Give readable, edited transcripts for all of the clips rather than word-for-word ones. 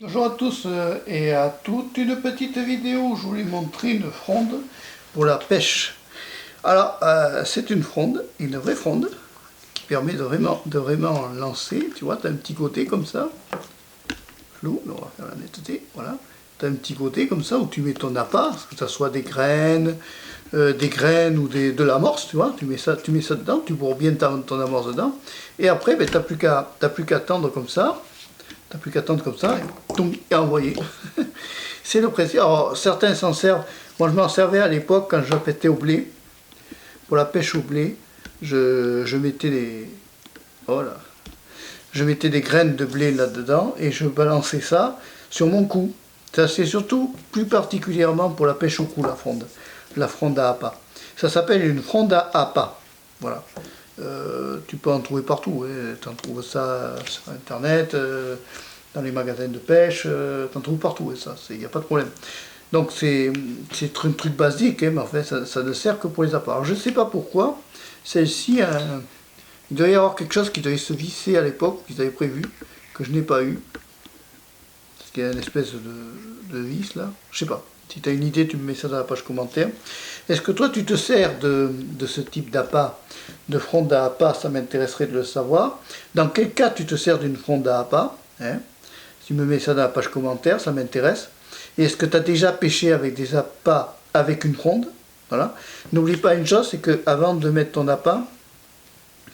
Bonjour à tous et à toutes, une petite vidéo où je voulais montrer une fronde pour la pêche. Alors c'est une fronde, une vraie fronde, qui permet de vraiment lancer, tu vois, tu as un petit côté comme ça, flou, on va faire la netteté, voilà, tu as un petit côté comme ça où tu mets ton appât, que ce soit des graines ou de l'amorce, tu vois, tu mets ça dedans, tu bourres bien ton amorce dedans, et après ben, tu n'as plus qu'à tendre comme ça. T'as plus qu'à tendre comme ça et envoyer. C'est le principe. Alors certains s'en servent. Moi je m'en servais à l'époque quand je pétais au blé. Pour la pêche au blé, je mettais je mettais des graines de blé là-dedans et je balançais ça sur mon cou. Ça c'est surtout plus particulièrement pour la pêche au cou, la fronde à appât. Ça s'appelle une fronde à appât. Voilà. Tu peux en trouver partout, hein. Tu en trouves ça sur internet, dans les magasins de pêche, tu en trouves partout, ça, il n'y a pas de problème. Donc c'est un truc basique, hein, mais en fait ça ne sert que pour les appâts. Alors je ne sais pas pourquoi, celle-ci, il doit y avoir quelque chose qui devait se visser à l'époque, qu'ils avaient prévu, que je n'ai pas eu. Parce qu'il y a une espèce de vis là, je sais pas. Si tu as une idée, tu me mets ça dans la page commentaire. Est-ce que toi tu te sers de ce type d'appât, de fronde à appât? Ça m'intéresserait de le savoir. Dans quel cas tu te sers d'une fronde à appât, hein? Tu me mets ça dans la page commentaire, ça m'intéresse. Et est-ce que tu as déjà pêché avec des appâts avec une fronde? Voilà. N'oublie pas une chose, c'est que avant de mettre ton appât,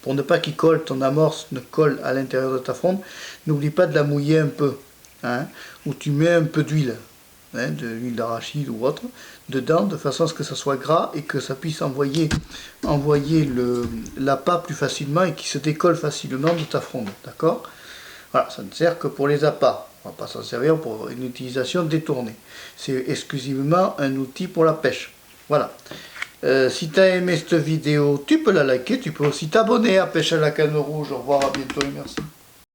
pour ne pas qu'il colle, ton amorce ne colle à l'intérieur de ta fronde, n'oublie pas de la mouiller un peu, hein, ou tu mets un peu d'huile, hein, de l'huile d'arachide ou autre, dedans, de façon à ce que ça soit gras et que ça puisse envoyer l'appât plus facilement et qu'il se décolle facilement de ta fronde, d'accord? Voilà, ça ne sert que pour les appâts, on ne va pas s'en servir pour une utilisation détournée. C'est exclusivement un outil pour la pêche. Voilà. Si tu as aimé cette vidéo, tu peux la liker, tu peux aussi t'abonner à Pêche à la canne rouge. Au revoir, à bientôt et merci.